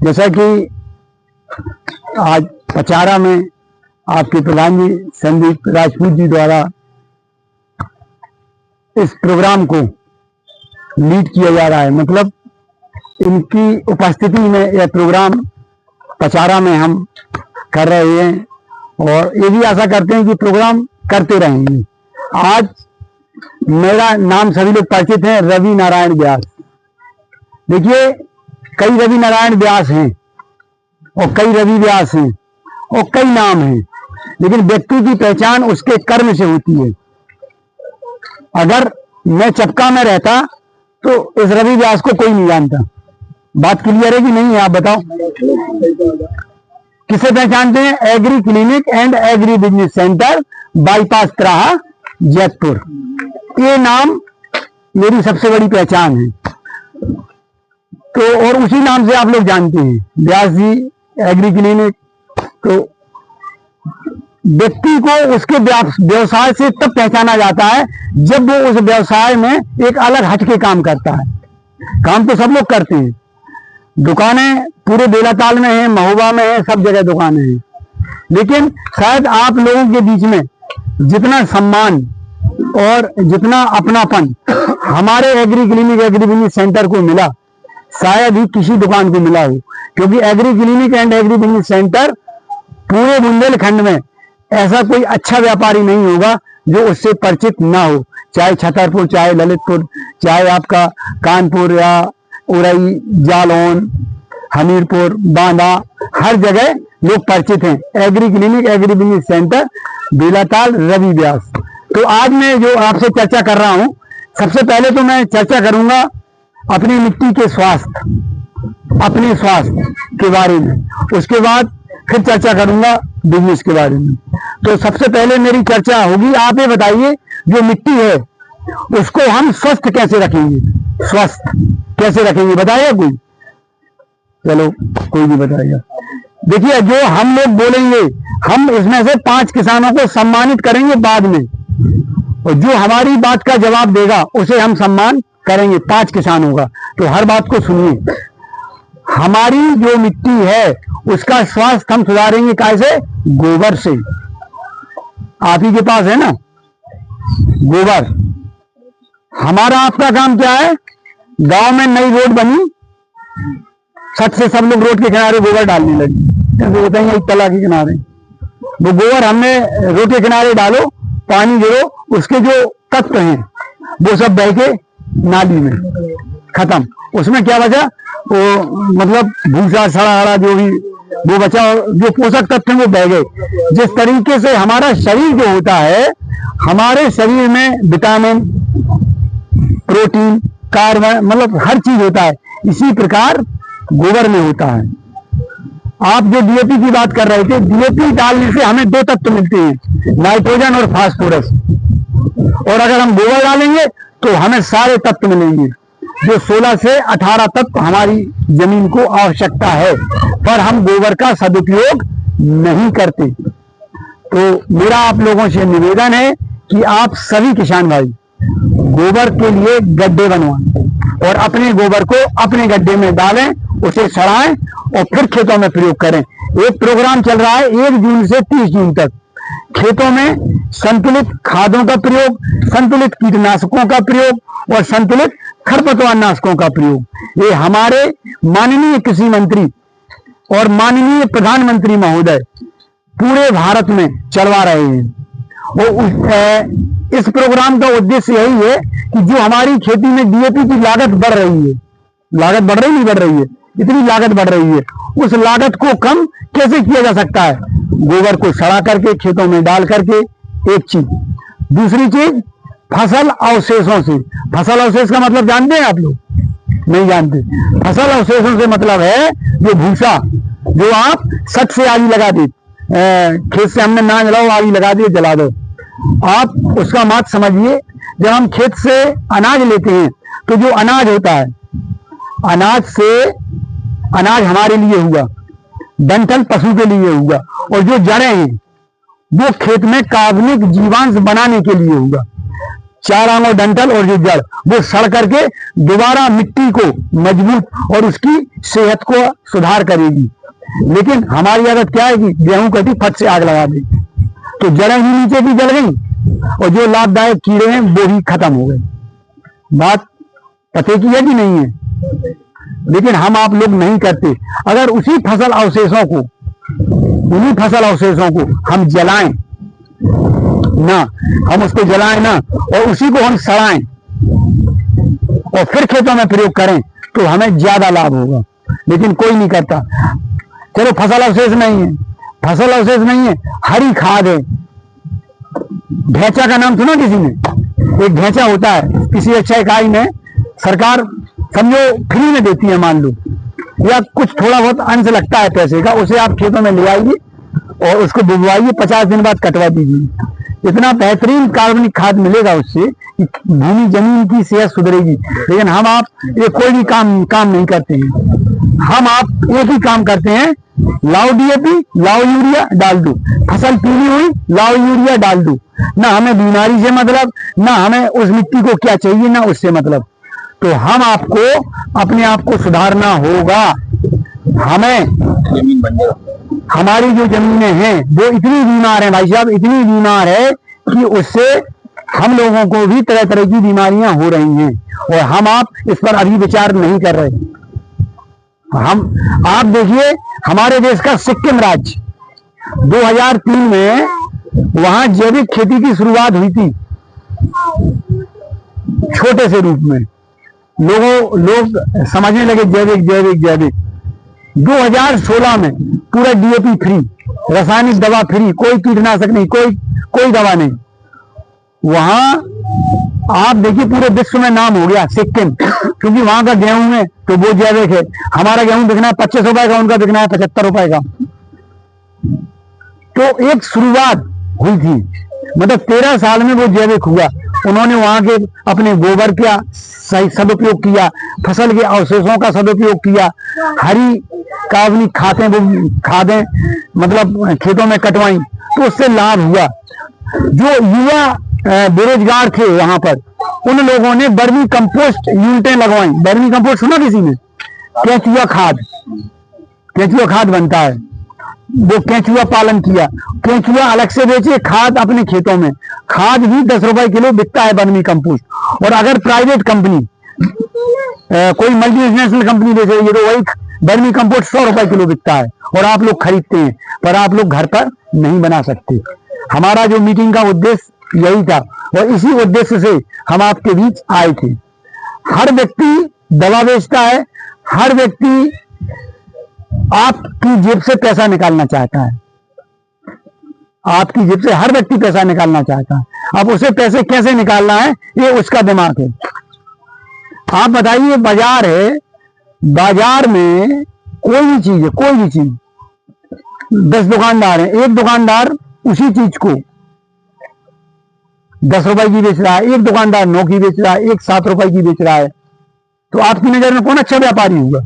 जैसा कि आज पचारा में आपके प्रधान जी संदीप राजपूत जी द्वारा इस प्रोग्राम को लीड किया जा रहा है, मतलब इनकी उपस्थिति में यह प्रोग्राम पचारा में हम कर रहे हैं और ये भी आशा करते हैं कि प्रोग्राम करते रहेंगे। आज मेरा नाम सभी लोग परिचित हैं, रवि नारायण व्यास। देखिए, कई रवि नारायण व्यास हैं और कई रवि व्यास हैं और कई नाम हैं, लेकिन व्यक्ति की पहचान उसके कर्म से होती है। अगर मैं चपका में रहता तो इस रवि व्यास को कोई नहीं जानता। बात क्लियर है कि नहीं है? आप बताओ, किसे पहचानते हैं? Agri clinic and agri business centre, bypass त्राहा, जयपुर। ये नाम मेरी सबसे बड़ी पहचान है। तो और उसी नाम से आप लोग जानते हैं व्यास जी, एग्री क्लिनिक। तो व्यक्ति को उसके व्यवसाय से तब पहचाना जाता है जब वो उस व्यवसाय में एक अलग हटके काम करता है। काम तो सब लोग करते हैं, दुकानें पूरे बेलाताल में हैं, महोबा में है, सब जगह दुकानें हैं, लेकिन शायद आप लोगों के बीच में जितना सम्मान और जितना अपनापन हमारे agree clinic agri business centre को मिला, शायद ही किसी दुकान को मिला हो। क्योंकि agree clinic and agri business centre पूरे बुंदेलखंड में ऐसा कोई अच्छा व्यापारी नहीं होगा जो उससे परिचित ना हो। चाहे छतरपुर, चाहे ललितपुर, चाहे आपका कानपुर या उरई, जालौन, हमीरपुर, बांदा, हर जगह लोग परिचित हैं। Agri clinic agri business centre, Belatal, Ravi Vyas. तो आज मैं जो आपसे चर्चा कर रहा हूं, सबसे पहले तो मैं चर्चा करूंगा अपनी मिट्टी के स्वास्थ्य, अपने स्वास्थ्य के बारे में। उसके बाद फिर चर्चा करूंगा बिजनेस के बारे में। तो सबसे पहले मेरी चर्चा होगी, आप ये बताइए, जो मिट्टी है उसको हम स्वस्थ कैसे रखेंगे? स्वस्थ कैसे रखेंगे बताइए कोई? चलो, कोई नहीं बताएगा। देखिए, जो हम लोग बोलेंगे, हम इसमें से 5 किसानों को सम्मानित करेंगे बाद में, और जो हमारी बात का जवाब देगा उसे हम सम्मान करेंगे 5 किसानों का। तो हर बात को सुनिए। हमारी जो मिट्टी है उसका स्वास्थ्य हम सुधारेंगे कैसे? गोबर से। आप ही के पास है ना गोबर। हमारा आपका काम क्या है? गांव में नई रोड बनी, सट से सब लोग रोड के किनारे गोबर डालने लगे, जैसे होता है तला के किनारे। वो गोबर हमने रोड के किनारे डालो, पानी गिरो, उसके जो तत्व हैं वो सब बह के नाली में खत्म। उसमें क्या बचा? वो मतलब भूसा, सड़ा हरा जो भी वो बचा, और जो पोषक तत्व हैं वो बह गए। जिस तरीके से हमारा शरीर जो होता है, हमारे शरीर में विटामिन, प्रोटीन, कार्बन, मतलब हर चीज होता है, इसी प्रकार गोबर में होता है। आप जो डीएपी की बात कर रहे थे, डीएपी डालने से हमें 2 तत्व मिलते हैं, नाइट्रोजन और फास्फोरस। और अगर हम गोबर डालेंगे तो हमें सारे तत्व मिलेंगे, जो 16 से 18 तत्व हमारी जमीन को आवश्यकता है, पर हम गोबर का सदुपयोग नहीं करते। तो मेरा आप लोगों से निवेदन है कि आप सभी किसान भाई गोबर के लिए गड्ढे बनवाएं और अपने गोबर को अपने गड्ढे में डालें, उसे सड़ाएं और फिर खेतों में प्रयोग करें। एक प्रोग्राम चल रहा है 1 जून से 30 जून तक। खेतों में संतुलित खादों का प्रयोग, संतुलित कीटनाशकों का प्रयोग और संतुलित खरपतवार नाशकों का प्रयोग, ये हमारे माननीय कृषि मंत्री और माननीय प्रधानमंत्री महोदय पूरे भारत में चलवा रहे हैं। और इस प्रोग्राम का उद्देश्य यही है कि जो हमारी खेती में डीएपी की लागत बढ़ रही है, लागत बढ़ रही नहीं बढ़ रही है, इतनी लागत बढ़ रही है, उस लागत को कम कैसे किया जा सकता है? गोबर को सड़ा करके, खेतों में डाल करके, एक चीज। दूसरी चीज, फसल अवशेषों से। फसल अवशेष का मतलब जानते हैं आप लोग? नहीं जानते। फसल अवशेषों से मतलब है जो भूसा, जो आप सट से आग लगा दी, खेत से हमने ना जलाओ, आग लगा दी, जला दो। आप उसका मत समझिए। जब हम खेत से अनाज लेते हैं तो जो अनाज होता है, अनाज से अनाज हमारे लिए हुआ, डंठल पशु के लिए हुआ, और जो जड़ें हैं वो खेत में कार्बनिक जीवांश बनाने के लिए होगा। 4 आंग डंठल और जो जड़ वो सड़ करके दोबारा मिट्टी को मजबूत और उसकी सेहत को सुधार करेगी। लेकिन हमारी आदत क्या है कि गेहूं कटी फट से आग लगा दी, तो जड़ें ही नीचे की जल गई और जो लाभदायक कीड़े हैं वो भी खत्म हो गए। बात पते की है कि नहीं है? लेकिन हम आप लोग नहीं करते। अगर उसी फसल अवशेषों को, उन्हीं फसल अवशेषों को हम जलाएं ना, हम उसको जलाएं ना और उसी को हम सड़ाएं और फिर खेतों में प्रयोग करें तो हमें ज्यादा लाभ होगा। लेकिन कोई नहीं करता। चलो फसल अवशेष नहीं है, फसल अवशेष नहीं है, हरी खाद है। ढैंचा का नाम सुना किसी ने? एक ढैंचा होता है, किसी अच्छा इकाई में सरकार समझो फ्री में देती है मान लो, या कुछ थोड़ा बहुत अंश लगता है पैसे का, उसे आप खेतों में ले आइए और उसको बुवाइए, 50 दिन बाद कटवा दीजिए। इतना बेहतरीन कार्बनिक खाद मिलेगा उससे कि भूमि जमीन की सेहत सुधरेगी। लेकिन हम आप ये कोई भी काम नहीं करते हैं। हम आप एक ही काम करते हैं, लाओ डीएपी, लाओ यूरिया डाल दो, फसल पीली हुई लाओ यूरिया डाल दो। ना हमें बीमारी से मतलब, ना हमें उस मिट्टी को क्या चाहिए, ना उससे मतलब। तो हम आपको अपने आप को सुधारना होगा। हमें हमारी जो जमीनें हैं वो इतनी बीमार है भाई साहब, इतनी बीमार है कि उससे हम लोगों को भी तरह तरह की बीमारियां हो रही हैं और हम आप इस पर अभी विचार नहीं कर रहे। हम आप देखिए हमारे देश का सिक्किम राज्य 2003 में वहां जैविक खेती की शुरुआत हुई थी, छोटे से रूप में। लोग समझने लगे जैविक जैविक जैविक। 2016 में पूरा डीएपी फ्री, रासायनिक दवा फ्री, कोई कीटनाशक नहीं, कोई दवा नहीं। वहां आप देखिए पूरे विश्व में नाम हो गया सिक्किम, क्योंकि वहां का गेहूं है तो वो जैविक है। हमारा गेहूं बिकना है 25 रुपए का, उनका बिकना है 75 रुपए का। तो एक शुरुआत हुई थी, मतलब 13 साल में वो जैविक हुआ। उन्होंने वहां के अपने गोबर का सही सदुपयोग किया, फसल के अवशेषों का सदुपयोग किया, हरी कार्बनिक खादें मतलब खेतों में कटवाई, तो उससे लाभ हुआ। जो युवा बेरोजगार थे वहां पर, उन लोगों ने वर्मी कंपोस्ट यूनिटें लगवाई। वर्मी कंपोस्ट सुना किसी ने? केंचुआ खाद बनता है, वो केंचुआ पालन किया। केंचुआ अलग से बेचे, खाद अपने खेतों में। खाद भी 10 रुपए किलो बिकता है वर्मी कंपोस्ट। और अगर प्राइवेट कंपनी कोई मल्टीनेशनल कंपनी बेच रही है तो वही वर्मी कंपोस्ट 100 रुपए किलो बिकता है और आप लोग खरीदते हैं, पर आप लोग घर पर नहीं बना सकते। हमारा जो मीटिंग का उद्देश्य यही था और इसी उद्देश्य से हम आपके बीच आए थे। हर व्यक्ति दवा बेचता है, हर व्यक्ति आपकी जेब से पैसा निकालना चाहता है, आपकी जेब से हर व्यक्ति पैसा निकालना चाहता है। अब उसे पैसे कैसे निकालना है ये उसका दिमाग है। आप बताइए, बाजार है, बाजार में कोई भी चीज है, कोई भी चीज, 10 दुकानदार हैं, एक दुकानदार उसी चीज को 10 रुपए की बेच रहा है, एक दुकानदार 9 की बेच रहा है, एक 7 रुपए की बेच रहा है। तो आपकी नजर में कौन अच्छा व्यापारी होगा?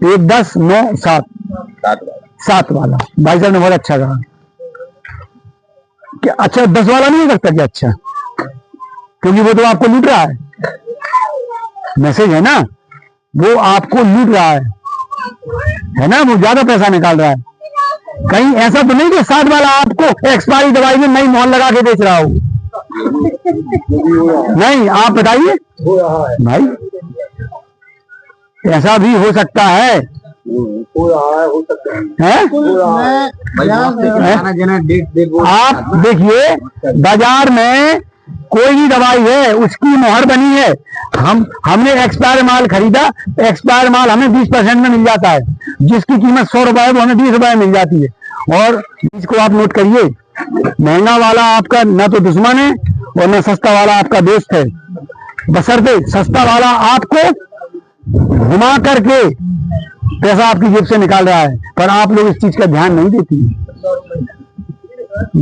एक 10, 9, 7 वाला। भाई साहब ने बहुत अच्छा कहा कि अच्छा 10 वाला नहीं करता क्या? अच्छा, क्योंकि वो तो आपको लूट रहा है। मैसेज है ना, वो आपको लूट रहा है ना, वो ज्यादा पैसा निकाल रहा है। कहीं ऐसा तो नहीं कि 7 वाला आपको एक्सपायरी दवाई में नई मोहर लगा के बेच रहा हो? नहीं, आप बताइए भाई, ऐसा भी हो सकता है। आप देखिए बाजार में कोई भी दवाई है उसकी मोहर बनी है। हमने एक्सपायर माल खरीदा, एक्सपायर माल हमें 20% में मिल जाता है, जिसकी कीमत 100 रुपए है वो हमें 20 रुपए में मिल जाती है। और इसको आप नोट करिए, महंगा वाला आपका ना तो दुश्मन है और ना सस्ता वाला आपका दोस्त है। बशर्ते सस्ता वाला आपको घुमा करके पैसा आपकी जेब से निकाल रहा है, पर आप लोग इस चीज का ध्यान नहीं देती।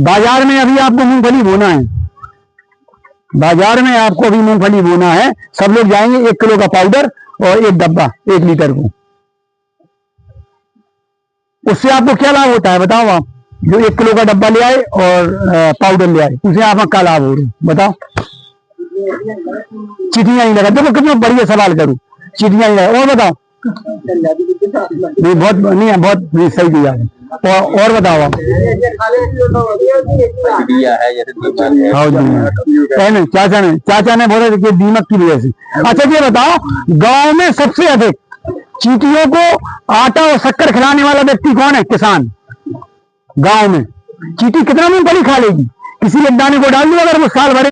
बाजार में अभी आपको मूंगफली बोना है, बाजार में आपको अभी मूंगफली बोना है। सब लोग जाएंगे 1 किलो का पाउडर और 1 डब्बा 1 लीटर को। उससे आपको क्या लाभ होता है बताओ आप? जो 1 किलो का डब्बा ले आए और पाउडर ले आए, उसे आप क्या लाभ हो रहा है बताओ? चीटियां ही लगा। देखो कितना बढ़िया सवाल करूं, चीटियां ही लगा। और बताओ? नहीं बहुत नहीं है, बहुत सही दिया है। और बताओ आप? हाँ जी, चाचा ने बोला कि दीमक की वजह से। अच्छा ये बताओ, गांव में सबसे अधिक चींटियों को आटा और शक्कर खिलाने वाला व्यक्ति कौन है? किसान। गांव में चींटी कितना मूंगफली खा लेगी? किसी एक दाने को डाल दो अगर वो साल भर